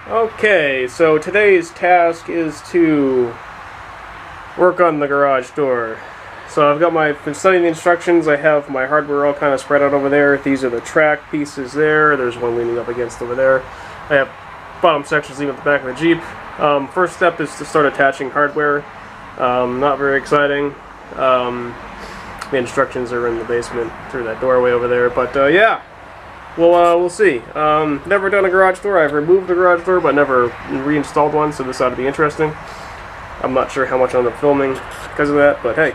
Okay, so today's task is to work on the garage door. So I've got been studying the instructions. I have my hardware all kind of spread out over there. These are the track pieces there. There's one leaning up against over there. I have bottom sections leaving at the back of the Jeep. First step is to start attaching hardware. Not very exciting. The instructions are in the basement through that doorway over there. But yeah, we'll see. Never done a garage door. I've removed a garage door, but never reinstalled one. So this ought to be interesting. I'm not sure how much I'm filming because of that, but hey.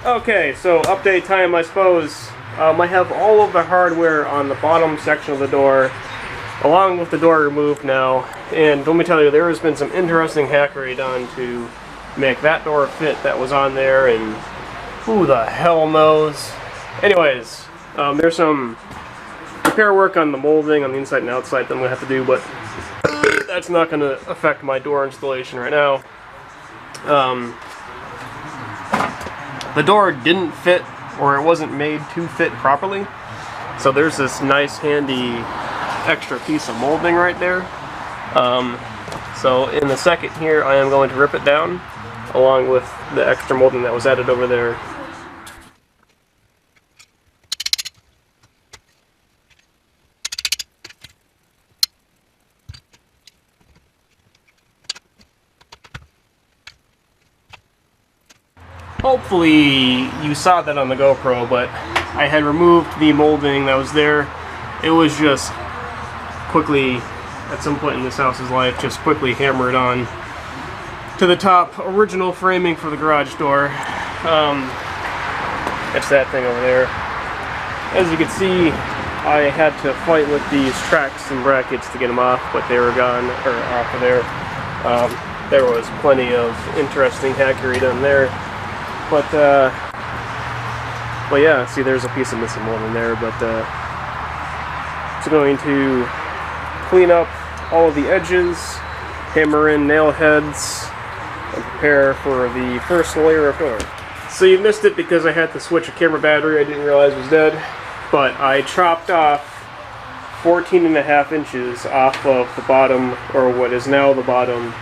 Okay, so update time, I suppose. I have all of the hardware on the bottom section of the door, along with the door removed now. And let me tell you, there has been some interesting hackery done to make that door fit that was on there, and who the hell knows. Anyways, there's some repair work on the molding on the inside and outside that I'm going to have to do, but that's not going to affect my door installation right now. The door didn't fit, or it wasn't made to fit properly. So there's this nice handy extra piece of molding right there. So in the second here, I am going to rip it down, along with the extra molding that was added over there. Hopefully you saw that on the GoPro, but I had removed the molding that was there. It was just quickly, at some point in this house's life, just quickly hammered on to the top original framing for the garage door. That's that thing over there. As you can see, I had to fight with these tracks and brackets to get them off, but they were gone, or off of there. There was plenty of interesting hackery done there. But yeah, see, there's a piece of missing molding there, but it's going to clean up all of the edges, hammer in nail heads, and prepare for the first layer of door. So you missed it because I had to switch a camera battery I didn't realize was dead, but I chopped off 14.5 inches off of the bottom, or what is now the bottom,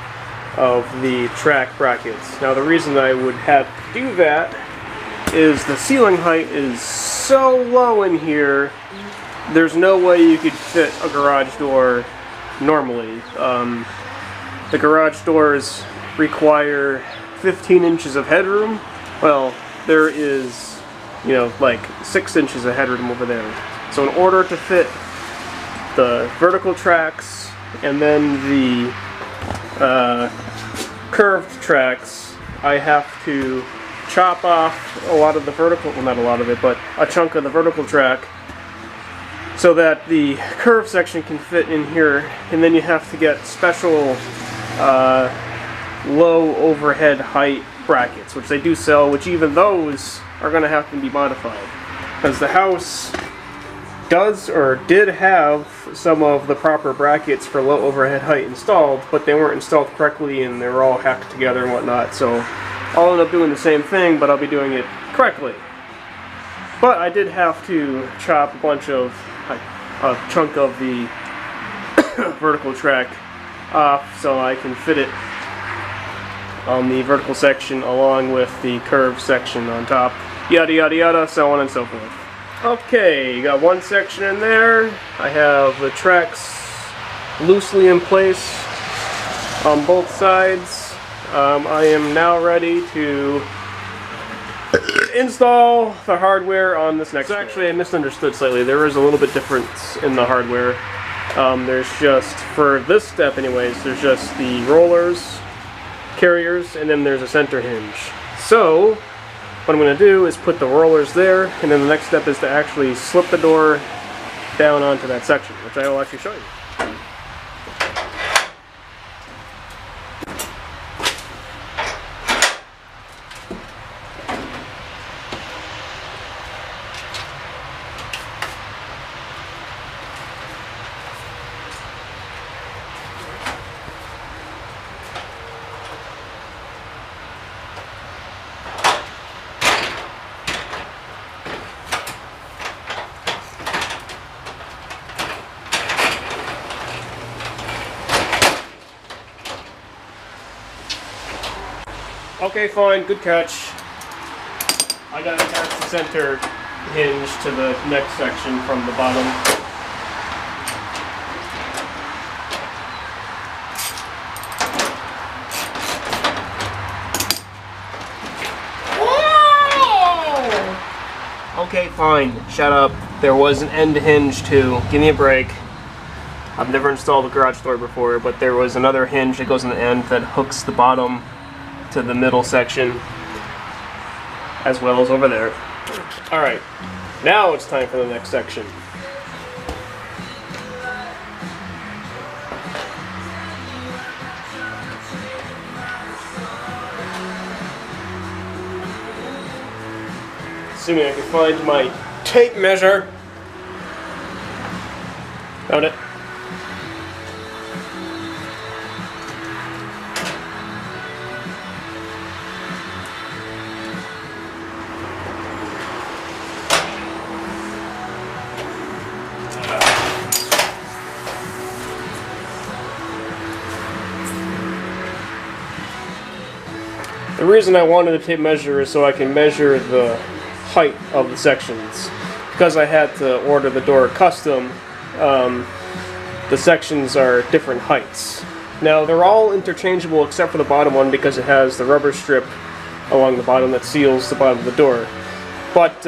of the track brackets. Now the reason I would have to do that is the ceiling height is so low in here, there's no way you could fit a garage door normally. The garage doors require 15 inches of headroom. Well, there is, like 6 inches of headroom over there. So in order to fit the vertical tracks and then the curved tracks, I have to chop off a lot of the vertical, well, not a lot of it, but a chunk of the vertical track so that the curved section can fit in here, and then you have to get special low overhead height brackets, which they do sell, which even those are going to have to be modified, because the house does or did have some of the proper brackets for low overhead height installed, but they weren't installed correctly and they were all hacked together and whatnot, so I'll end up doing the same thing, but I'll be doing it correctly. But I did have to chop a chunk of the vertical track off so I can fit it on the vertical section along with the curved section on top, yada yada yada, so on and so forth. Okay, got one section in there. I have the tracks loosely in place on both sides. I am now ready to install the hardware on this next. So actually, I misunderstood slightly. There is a little bit difference in the hardware. There's just, for this step anyways, there's just the rollers, carriers, and then there's a center hinge. So what I'm going to do is put the rollers there, and then the next step is to actually slip the door down onto that section, which I will actually show you. Okay, fine, good catch. I gotta attach the center hinge to the next section from the bottom. Whoa! Okay, fine, shut up. There was an end hinge too. Give me a break. I've never installed a garage door before, but there was another hinge that goes on the end that hooks the bottom to the middle section, as well as over there. Alright, now it's time for the next section. Assuming I can find my tape measure. Found it. The reason I wanted a tape measure is so I can measure the height of the sections. Because I had to order the door custom, the sections are different heights. Now they're all interchangeable except for the bottom one because it has the rubber strip along the bottom that seals the bottom of the door. But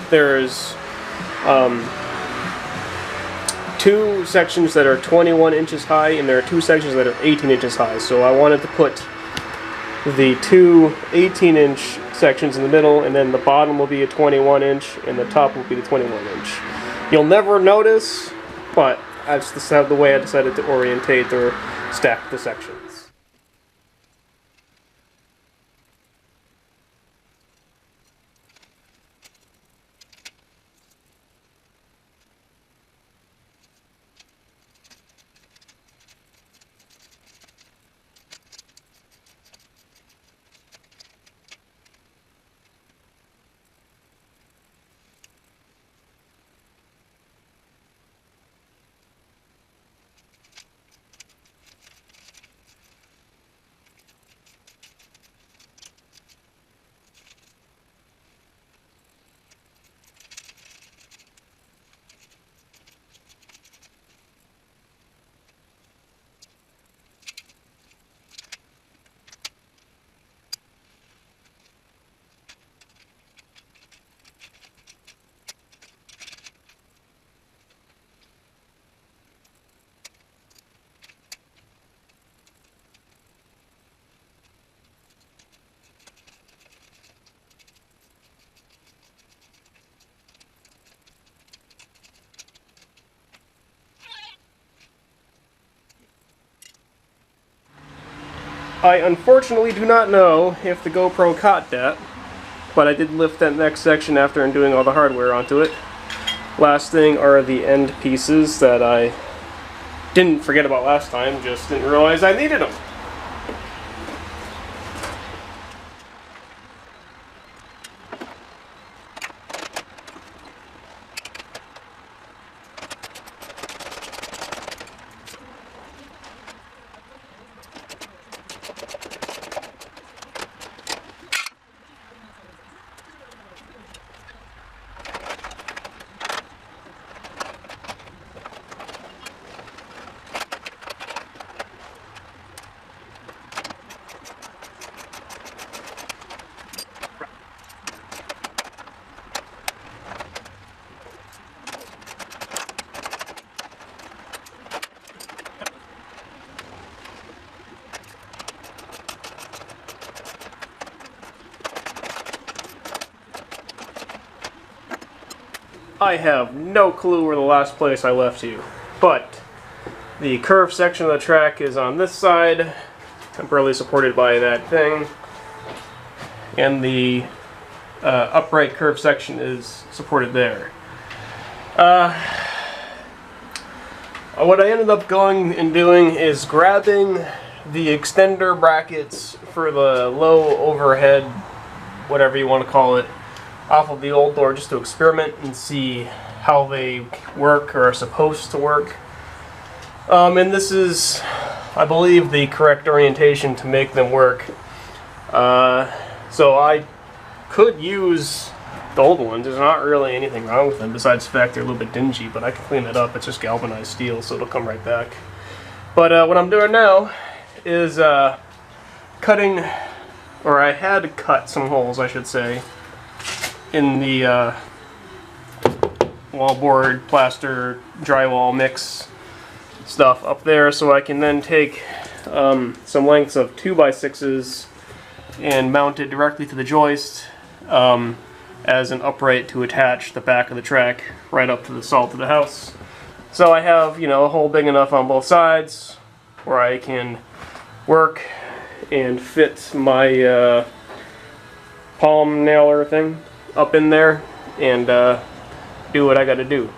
there's two sections that are 21 inches high and there are two sections that are 18 inches high. So I wanted to put the two 18-inch sections in the middle, and then the bottom will be a 21-inch, and the top will be the 21-inch. You'll never notice, but that's the way I decided to orientate or stack the sections. I unfortunately do not know if the GoPro caught that, but I did lift that next section after doing all the hardware onto it. Last thing are the end pieces that I didn't forget about last time, just didn't realize I needed them. I have no clue where the last place I left you, but the curved section of the track is on this side, temporarily supported by that thing, and the upright curved section is supported there. What I ended up going and doing is grabbing the extender brackets for the low overhead, whatever you want to call it, off of the old door just to experiment and see how they work or are supposed to work. And this is, I believe, the correct orientation to make them work. So I could use the old ones. There's not really anything wrong with them besides the fact they're a little bit dingy, but I can clean it up. It's just galvanized steel, so it'll come right back. But what I'm doing now is cutting, or I had to cut some holes, I should say, in the wallboard, plaster, drywall mix stuff up there, so I can then take some lengths of 2x6s and mount it directly to the joist as an upright to attach the back of the track right up to the salt of the house. So I have, you know, a hole big enough on both sides where I can work and fit my palm nailer thing up in there and do what I gotta do.